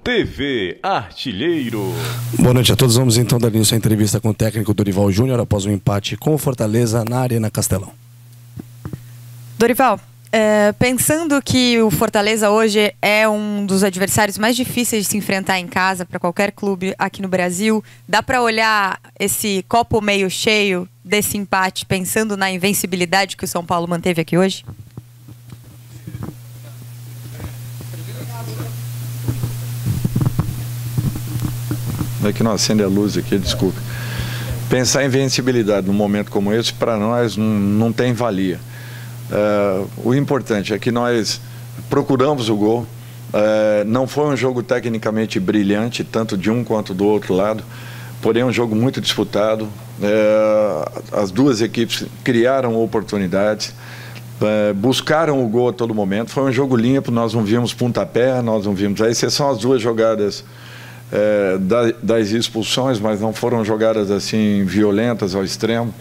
TV Artilheiro. Boa noite a todos. Vamos então dar início à entrevista com o técnico Dorival Júnior após um empate com o Fortaleza na Arena Castelão. Dorival, pensando que o Fortaleza hoje é um dos adversários mais difíceis de se enfrentar em casa para qualquer clube aqui no Brasil, dá para olhar esse copo meio cheio desse empate pensando na invencibilidade que o São Paulo manteve aqui hoje? É que não acende a luz aqui, desculpe. Pensar em invencibilidade num momento como esse, para nós, não tem valia. O importante é que nós procuramos o gol. Não foi um jogo tecnicamente brilhante, tanto de um quanto do outro lado, porém um jogo muito disputado. As duas equipes criaram oportunidades, buscaram o gol a todo momento. Foi um jogo limpo, nós não vimos pontapé, nós não vimos, a exceção as duas jogadas das expulsões, mas não foram jogadas assim violentas ao extremo.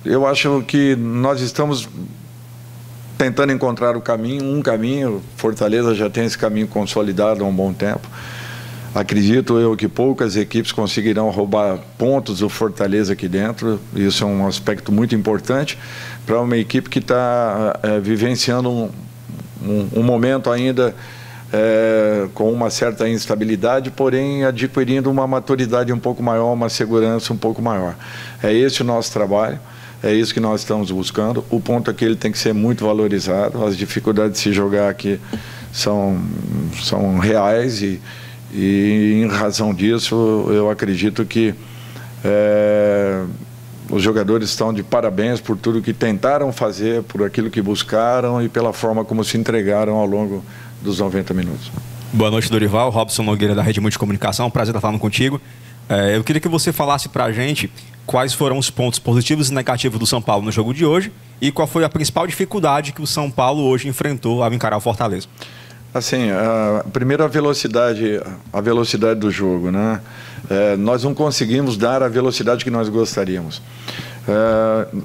Eu acho que nós estamos tentando encontrar um caminho. Fortaleza já tem esse caminho consolidado há um bom tempo. Acredito eu que poucas equipes conseguirão roubar pontos do Fortaleza aqui dentro. Isso é um aspecto muito importante para uma equipe que está vivenciando um momento ainda com uma certa instabilidade, porém adquirindo uma maturidade um pouco maior, uma segurança um pouco maior. É esse o nosso trabalho, é isso que nós estamos buscando. O ponto é que ele tem que ser muito valorizado. As dificuldades de se jogar aqui são reais e em razão disso eu acredito que os jogadores estão de parabéns por tudo que tentaram fazer, por aquilo que buscaram e pela forma como se entregaram ao longo dos 90 minutos. Boa noite, Dorival. Robson Nogueira, da Rede Multicomunicação. Prazer estar falando contigo. Eu queria que você falasse para a gente quais foram os pontos positivos e negativos do São Paulo no jogo de hoje e qual foi a principal dificuldade que o São Paulo hoje enfrentou ao encarar o Fortaleza. Assim, primeiro a velocidade do jogo, né? Nós não conseguimos dar a velocidade que nós gostaríamos.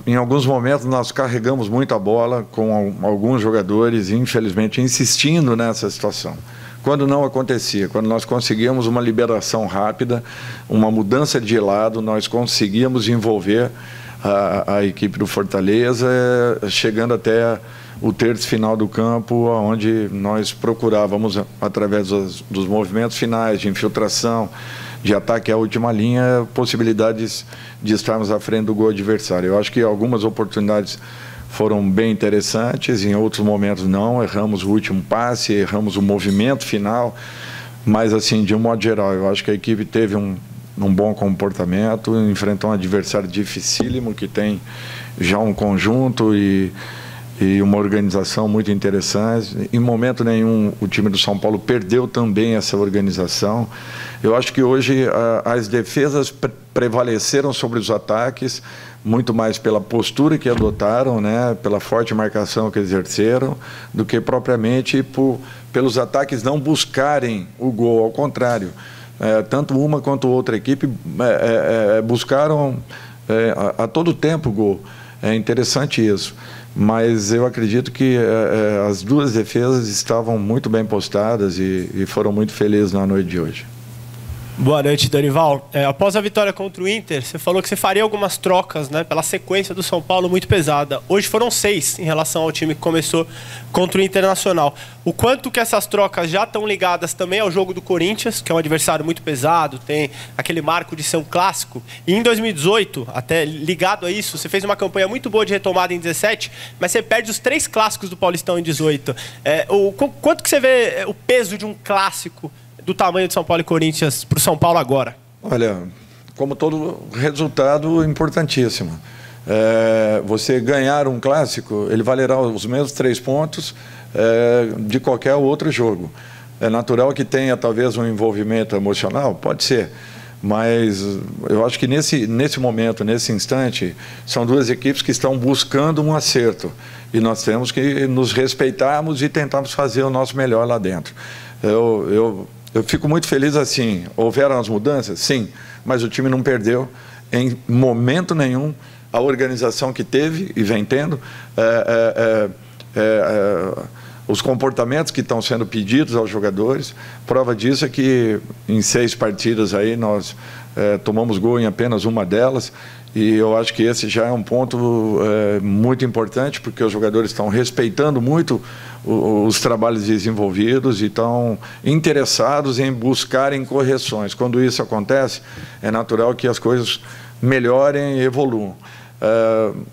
Em alguns momentos nós carregamos muito a bola com alguns jogadores, infelizmente, insistindo nessa situação. Quando não acontecia, quando nós conseguíamos uma liberação rápida, uma mudança de lado, nós conseguíamos envolver a equipe do Fortaleza, chegando até o terço final do campo, onde nós procurávamos, através dos movimentos finais, de infiltração, de ataque à última linha, possibilidades de estarmos à frente do gol adversário. Eu acho que algumas oportunidades foram bem interessantes, em outros momentos não, erramos o último passe, erramos o movimento final, mas assim, de um modo geral, eu acho que a equipe teve um bom comportamento, enfrentou um adversário dificílimo, que tem já um conjunto e uma organização muito interessante. Em momento nenhum o time do São Paulo perdeu também essa organização. Eu acho que hoje as defesas prevaleceram sobre os ataques, muito mais pela postura que adotaram, né, pela forte marcação que exerceram, do que propriamente pelos ataques não buscarem o gol. Ao contrário, tanto uma quanto outra equipe buscaram a todo tempo o gol. É interessante isso. Mas eu acredito que as duas defesas estavam muito bem postadas e foram muito felizes na noite de hoje. Boa noite, Dorival. Após a vitória contra o Inter, você falou que você faria algumas trocas, né, pela sequência do São Paulo muito pesada. Hoje foram 6 em relação ao time que começou contra o Internacional. O quanto que essas trocas já estão ligadas também ao jogo do Corinthians, que é um adversário muito pesado, tem aquele marco de ser um clássico. E em 2018, até ligado a isso, você fez uma campanha muito boa de retomada em 17, mas você perde os 3 clássicos do Paulistão em 18. Quanto que você vê o peso de um clássico do tamanho de São Paulo e Corinthians para o São Paulo agora? Olha, como todo resultado, importantíssimo. Você ganhar um clássico, ele valerá os mesmos 3 pontos de qualquer outro jogo. É natural que tenha talvez um envolvimento emocional, pode ser, mas eu acho que nesse momento, nesse instante, são duas equipes que estão buscando um acerto e nós temos que nos respeitarmos e tentarmos fazer o nosso melhor lá dentro. Eu fico muito feliz assim. Houveram as mudanças? Sim, mas o time não perdeu em momento nenhum a organização que teve e vem tendo, os comportamentos que estão sendo pedidos aos jogadores. Prova disso é que em 6 partidas aí nós tomamos gol em apenas uma delas, e eu acho que esse já é um ponto muito importante, porque os jogadores estão respeitando muito os trabalhos desenvolvidos e estão interessados em buscarem correções. Quando isso acontece, é natural que as coisas melhorem e evoluam.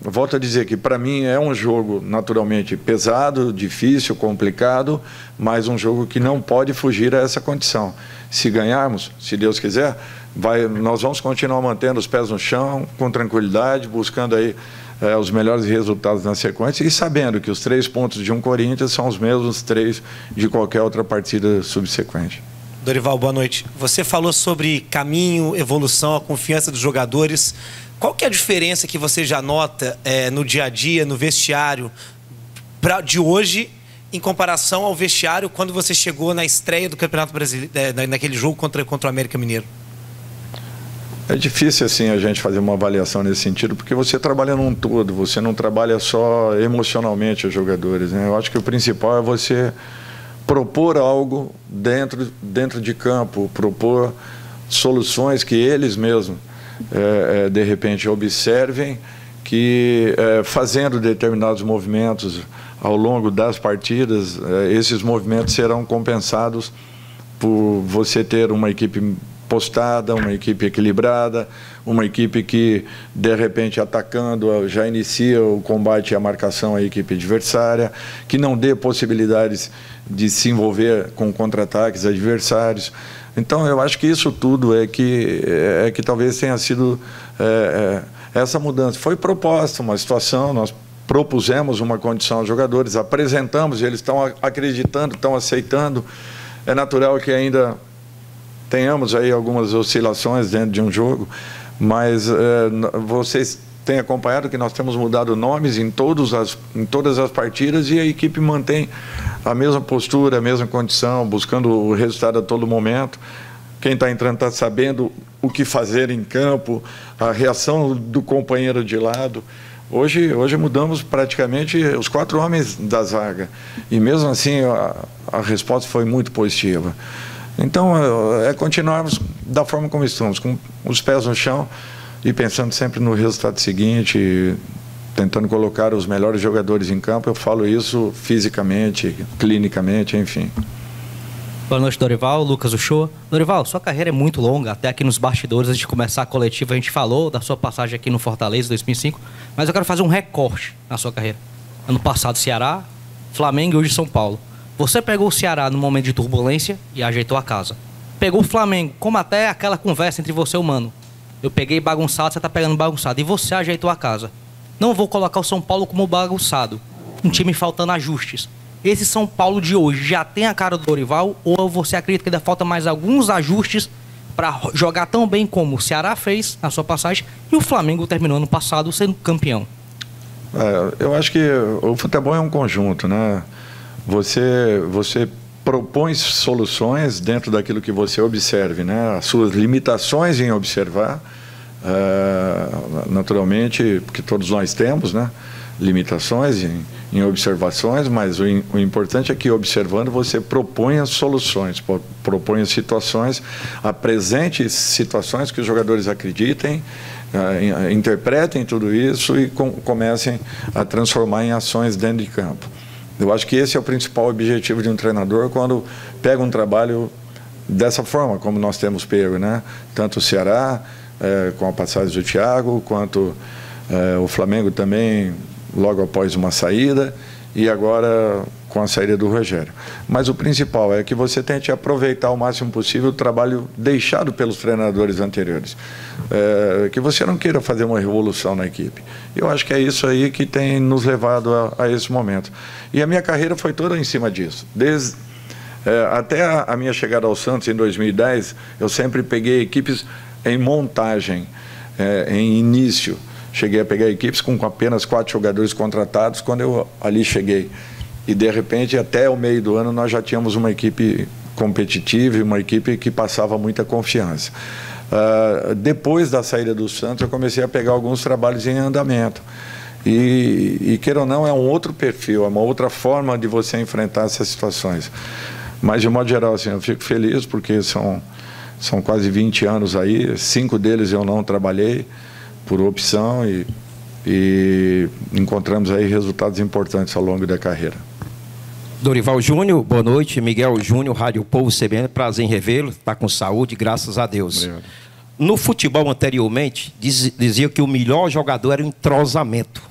Volto a dizer que para mim é um jogo naturalmente pesado, difícil, complicado, mas um jogo que não pode fugir a essa condição. Se ganharmos, se Deus quiser, nós vamos continuar mantendo os pés no chão, com tranquilidade, buscando aí os melhores resultados na sequência e sabendo que os 3 pontos de um Corinthians são os mesmos 3 de qualquer outra partida subsequente. Dorival, boa noite. Você falou sobre caminho, evolução, a confiança dos jogadores. Qual que é a diferença que você já nota no dia a dia, no vestiário de hoje, em comparação ao vestiário quando você chegou na estreia do Campeonato Brasileiro, naquele jogo contra o América Mineiro? É difícil assim a gente fazer uma avaliação nesse sentido, porque você trabalha num todo, você não trabalha só emocionalmente os jogadores, né? Eu acho que o principal é você propor algo dentro de campo, propor soluções que eles mesmos de repente observem que fazendo determinados movimentos ao longo das partidas, esses movimentos serão compensados por você ter uma equipe postada, uma equipe equilibrada, uma equipe que, de repente, atacando, já inicia o combate e a marcação à equipe adversária, que não dê possibilidades de se envolver com contra-ataques adversários. Então, eu acho que isso tudo é que talvez tenha sido essa mudança. Foi proposta uma situação, nós propusemos uma condição aos jogadores, apresentamos, eles estão acreditando, estão aceitando. É natural que ainda tenhamos aí algumas oscilações dentro de um jogo, mas vocês têm acompanhado que nós temos mudado nomes em todas as partidas e a equipe mantém a mesma postura, a mesma condição, buscando o resultado a todo momento. Quem está entrando está sabendo o que fazer em campo, a reação do companheiro de lado. Hoje mudamos praticamente os 4 homens da zaga e mesmo assim a resposta foi muito positiva. Então, continuarmos da forma como estamos, com os pés no chão e pensando sempre no resultado seguinte, tentando colocar os melhores jogadores em campo. Eu falo isso fisicamente, clinicamente, enfim. Boa noite, Dorival. Lucas Uchoa. Dorival, sua carreira é muito longa, até aqui nos bastidores, antes de começar a coletiva, a gente falou da sua passagem aqui no Fortaleza, 2005, mas eu quero fazer um recorte na sua carreira. Ano passado, Ceará, Flamengo e hoje São Paulo. Você pegou o Ceará no momento de turbulência e ajeitou a casa. Pegou o Flamengo, como até aquela conversa entre você e o Mano. Eu peguei bagunçado, você tá pegando bagunçado. E você ajeitou a casa. Não vou colocar o São Paulo como bagunçado. Um time faltando ajustes. Esse São Paulo de hoje já tem a cara do Dorival? Ou você acredita que ainda falta mais alguns ajustes para jogar tão bem como o Ceará fez na sua passagem e o Flamengo terminou ano passado sendo campeão? Eu acho que o futebol é um conjunto, né? Você propõe soluções dentro daquilo que você observe, né? As suas limitações em observar, naturalmente, porque todos nós temos, né? Limitações em observações, mas o importante é que, observando, você proponha soluções, proponha situações, apresente situações que os jogadores acreditem, interpretem tudo isso e comecem a transformar em ações dentro de campo. Eu acho que esse é o principal objetivo de um treinador quando pega um trabalho dessa forma, como nós temos pego, né? Tanto o Ceará, com a passagem do Thiago, quanto o Flamengo também, logo após uma saída, e agora com a saída do Rogério. Mas o principal é que você tente aproveitar o máximo possível o trabalho deixado pelos treinadores anteriores. Que você não queira fazer uma revolução na equipe. Eu acho que é isso aí que tem nos levado a esse momento. E a minha carreira foi toda em cima disso. Até a minha chegada ao Santos em 2010, eu sempre peguei equipes em montagem, em início. Cheguei a pegar equipes com apenas 4 jogadores contratados quando eu ali cheguei. E, de repente, até o meio do ano, nós já tínhamos uma equipe competitiva e uma equipe que passava muita confiança. Depois da saída do Santos, eu comecei a pegar alguns trabalhos em andamento. E queira ou não, é um outro perfil, é uma outra forma de você enfrentar essas situações. Mas, de modo geral, assim, eu fico feliz porque são quase 20 anos aí, 5 deles eu não trabalhei por opção e encontramos aí resultados importantes ao longo da carreira. Dorival Júnior, boa noite. Miguel Júnior, Rádio Povo CBN, prazer em revê-lo, está com saúde, graças a Deus. Obrigado. No futebol anteriormente, dizia que o melhor jogador era o entrosamento.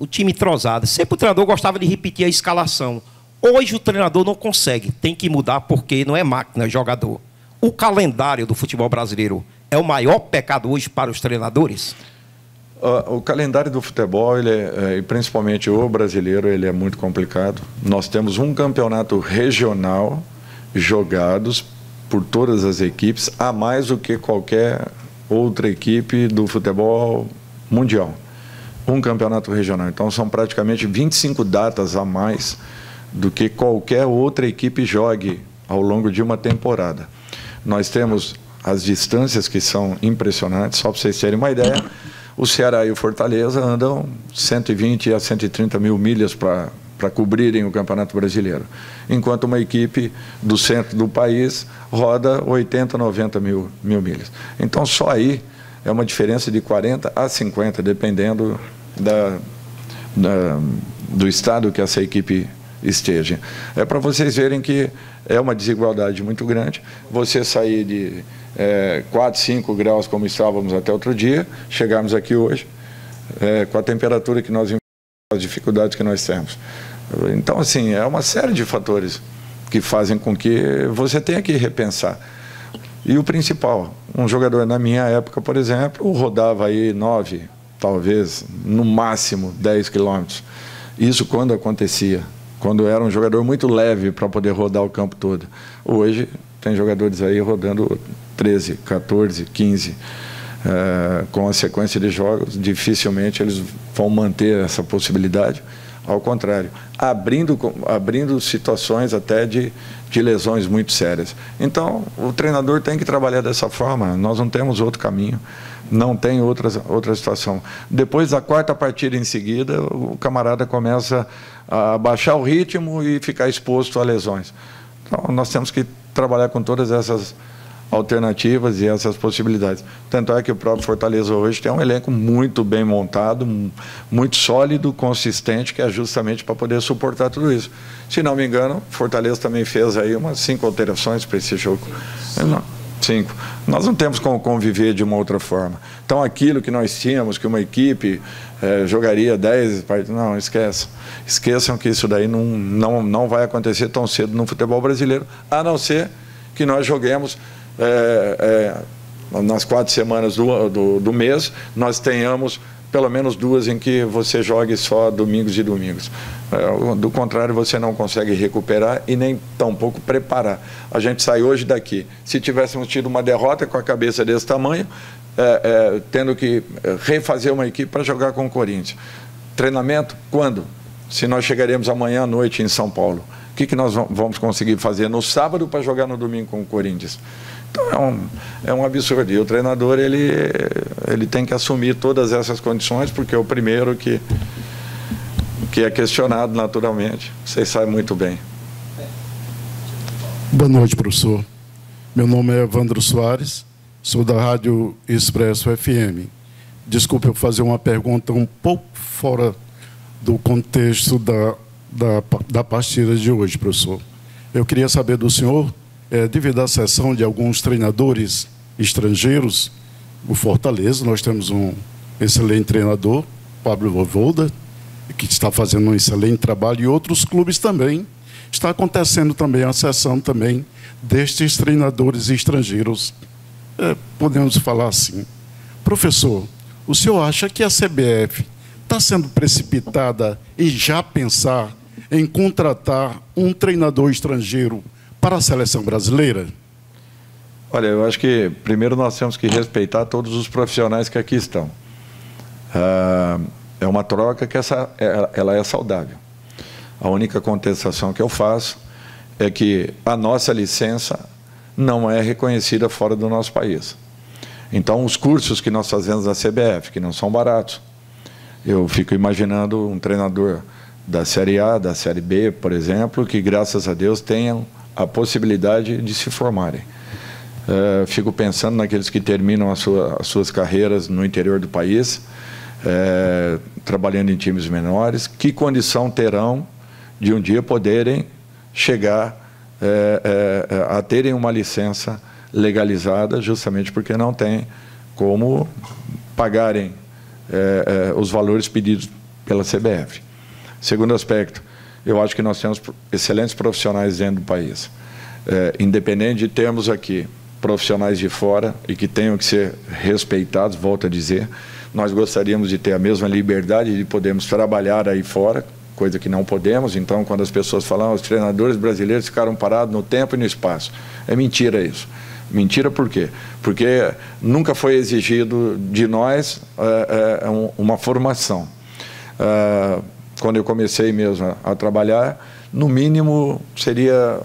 O time entrosado. Sempre o treinador gostava de repetir a escalação. Hoje o treinador não consegue, tem que mudar porque não é máquina, é jogador. O calendário do futebol brasileiro é o maior pecado hoje para os treinadores? O calendário do futebol, e principalmente o brasileiro, ele é muito complicado. Nós temos um campeonato regional jogados por todas as equipes, a mais do que qualquer outra equipe do futebol mundial. Um campeonato regional. Então, são praticamente 25 datas a mais do que qualquer outra equipe jogue ao longo de uma temporada. Nós temos as distâncias que são impressionantes, só para vocês terem uma ideia. O Ceará e o Fortaleza andam 120 a 130 mil milhas para cobrirem o Campeonato Brasileiro, enquanto uma equipe do centro do país roda 80, 90 mil milhas. Então, só aí é uma diferença de 40 a 50, dependendo do estado que essa equipe esteja. É para vocês verem que é uma desigualdade muito grande. Você sair de 4, 5 graus, como estávamos até outro dia, chegarmos aqui hoje, com a temperatura que nós enfrentamos, as dificuldades que nós temos. Então, assim, é uma série de fatores que fazem com que você tenha que repensar. E o principal, um jogador na minha época, por exemplo, rodava aí 9, talvez, no máximo 10 quilômetros. Isso quando acontecia, quando era um jogador muito leve para poder rodar o campo todo. Hoje, tem jogadores aí rodando 13, 14, 15. Com a sequência de jogos, dificilmente eles vão manter essa possibilidade. Ao contrário, abrindo situações até de lesões muito sérias. Então, o treinador tem que trabalhar dessa forma. Nós não temos outro caminho, não tem outra situação. Depois da 4ª partida em seguida, o camarada começa a baixar o ritmo e ficar exposto a lesões. Então, nós temos que trabalhar com todas essas alternativas e essas possibilidades. Tanto é que o próprio Fortaleza hoje tem um elenco muito bem montado, muito sólido, consistente, que é justamente para poder suportar tudo isso. Se não me engano, Fortaleza também fez aí umas 5 alterações para esse jogo. 5. Nós não temos como conviver de uma outra forma. Então, aquilo que nós tínhamos, que uma equipe jogaria 10 partidas, não, esqueçam que isso daí não vai acontecer tão cedo no futebol brasileiro, a não ser que nós joguemos nas 4 semanas do mês, nós tenhamos pelo menos 2 em que você jogue só domingos e domingos. Do contrário, você não consegue recuperar e nem tampouco preparar. A gente sai hoje daqui. Se tivéssemos tido uma derrota com a cabeça desse tamanho, tendo que refazer uma equipe para jogar com o Corinthians. Treinamento? Quando? Se nós chegaremos amanhã à noite em São Paulo. O que nós vamos conseguir fazer no sábado para jogar no domingo com o Corinthians? Então, é um absurdo. E o treinador, ele tem que assumir todas essas condições, porque é o primeiro que é questionado naturalmente. Vocês sabem muito bem. Boa noite, professor. Meu nome é Evandro Soares, sou da Rádio Expresso FM. Desculpe eu fazer uma pergunta um pouco fora do contexto da partida de hoje, professor. Eu queria saber do senhor, devido à cessão de alguns treinadores estrangeiros, o Fortaleza, nós temos um excelente treinador, Pablo Voivoda, que está fazendo um excelente trabalho, e outros clubes também. Está acontecendo também a cessão também destes treinadores estrangeiros. Podemos falar assim. Professor, o senhor acha que a CBF está sendo precipitada em já pensar em contratar um treinador estrangeiro para a seleção brasileira? Olha, eu acho que primeiro nós temos que respeitar todos os profissionais que aqui estão. É uma troca que ela é saudável. A única contestação que eu faço é que a nossa licença não é reconhecida fora do nosso país. Então, os cursos que nós fazemos na CBF, que não são baratos, Eu fico imaginando um treinador da Série A, da Série B, por exemplo, que, graças a Deus, tenham a possibilidade de se formarem. Fico pensando naqueles que terminam as suas carreiras no interior do país, trabalhando em times menores, que condição terão de um dia poderem chegar a terem uma licença legalizada, justamente porque não tem como pagarem os valores pedidos pela CBF. Segundo aspecto, eu acho que nós temos excelentes profissionais dentro do país. Independente de termos aqui profissionais de fora e que tenham que ser respeitados, volto a dizer, nós gostaríamos de ter a mesma liberdade de podermos trabalhar aí fora, coisa que não podemos. Então, quando as pessoas falam, os treinadores brasileiros ficaram parados no tempo e no espaço. É mentira isso. Mentira por quê? Porque nunca foi exigido de nós uma formação. Quando eu comecei mesmo a trabalhar, no mínimo seria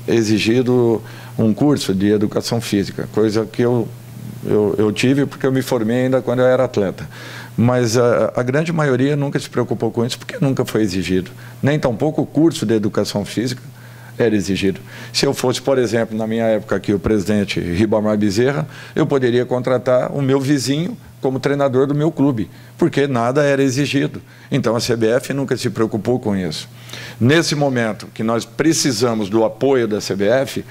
exigido um curso de educação física, coisa que eu tive porque eu me formei ainda quando eu era atleta. Mas a grande maioria nunca se preocupou com isso porque nunca foi exigido. Nem tampouco o curso de educação física era exigido. Se eu fosse, por exemplo, na minha época aqui, o presidente Ribamar Bezerra, eu poderia contratar o meu vizinho como treinador do meu clube, porque nada era exigido. Então a CBF nunca se preocupou com isso. Nesse momento que nós precisamos do apoio da CBF,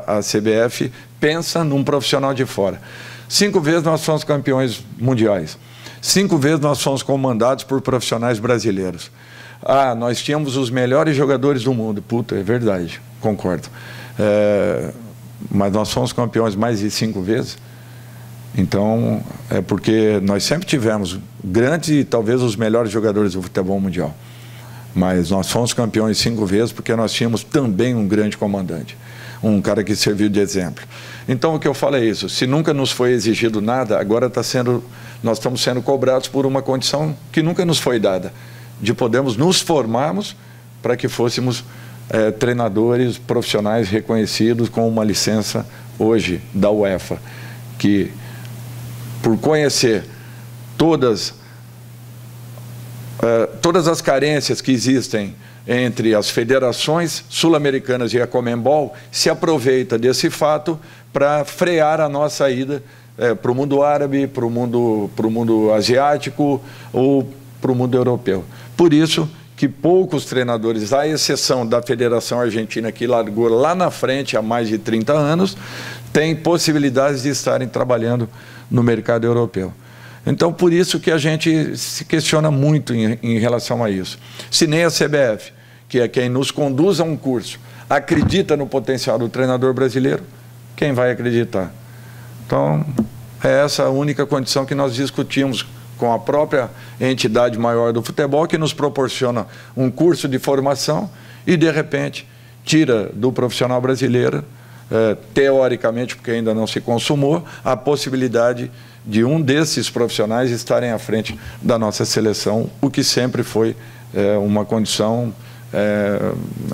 a CBF pensa num profissional de fora. 5 vezes nós fomos campeões mundiais. 5 vezes nós fomos comandados por profissionais brasileiros. Nós tínhamos os melhores jogadores do mundo. Puta, é verdade, concordo. Mas nós fomos campeões mais de 5 vezes. Então, é porque nós sempre tivemos grandes e talvez os melhores jogadores do futebol mundial. Mas nós fomos campeões 5 vezes porque nós tínhamos também um grande comandante. Um cara que serviu de exemplo. Então, o que eu falo é isso. Se nunca nos foi exigido nada, agora nós estamos sendo cobrados por uma condição que nunca nos foi dada, de podermos nos formarmos para que fôssemos treinadores profissionais reconhecidos com uma licença hoje da UEFA, que, por conhecer todas as carências que existem entre as federações sul-americanas e a Conmebol, se aproveita desse fato para frear a nossa ida para o mundo árabe, para o mundo asiático ou para o mundo europeu. Por isso que poucos treinadores, à exceção da Federação Argentina, que largou lá na frente há mais de 30 anos, têm possibilidades de estarem trabalhando no mercado europeu. Então, por isso que a gente se questiona muito em relação a isso. Se nem a CBF, que é quem nos conduz a um curso, acredita no potencial do treinador brasileiro, quem vai acreditar? Então, é essa a única condição que nós discutimos com a própria entidade maior do futebol, que nos proporciona um curso de formação e, de repente, tira do profissional brasileiro, teoricamente, porque ainda não se consumou, a possibilidade de um desses profissionais estarem à frente da nossa seleção, o que sempre foi uma condição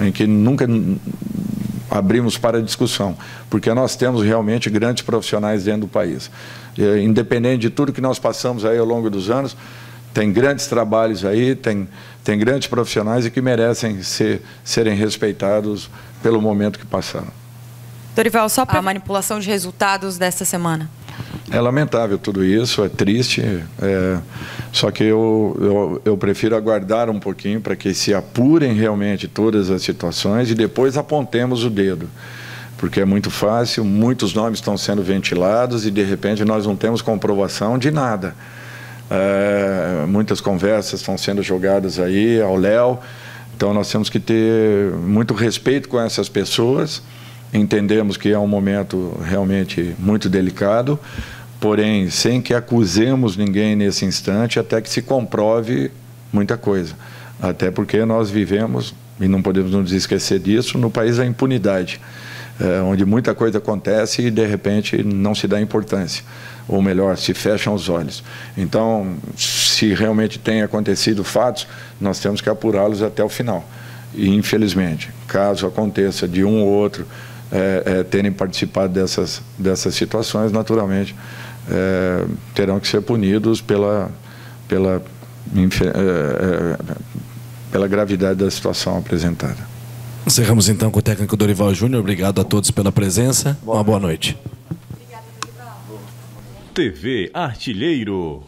em que nunca abrimos para discussão, porque nós temos realmente grandes profissionais dentro do país. Independente de tudo que nós passamos aí ao longo dos anos, tem grandes trabalhos aí, tem grandes profissionais e que merecem serem respeitados pelo momento que passaram. Dorival, só para a manipulação de resultados desta semana. É lamentável tudo isso, é triste, só que eu prefiro aguardar um pouquinho para que se apurem realmente todas as situações e depois apontemos o dedo, porque é muito fácil, muitos nomes estão sendo ventilados e de repente nós não temos comprovação de nada. Muitas conversas estão sendo jogadas aí ao léu, então nós temos que ter muito respeito com essas pessoas. Entendemos que é um momento realmente muito delicado, porém, sem que acusemos ninguém nesse instante, até que se comprove muita coisa. Até porque nós vivemos, e não podemos nos esquecer disso, no país da impunidade, onde muita coisa acontece e, de repente, não se dá importância. Ou melhor, se fecham os olhos. Então, se realmente tem acontecido fatos, nós temos que apurá-los até o final. E, infelizmente, caso aconteça de um ou outro terem participado dessas situações, naturalmente terão que ser punidos pela gravidade da situação apresentada. Encerramos então com o técnico Dorival Júnior. Obrigado a todos pela presença. Uma boa noite. TV Artilheiro.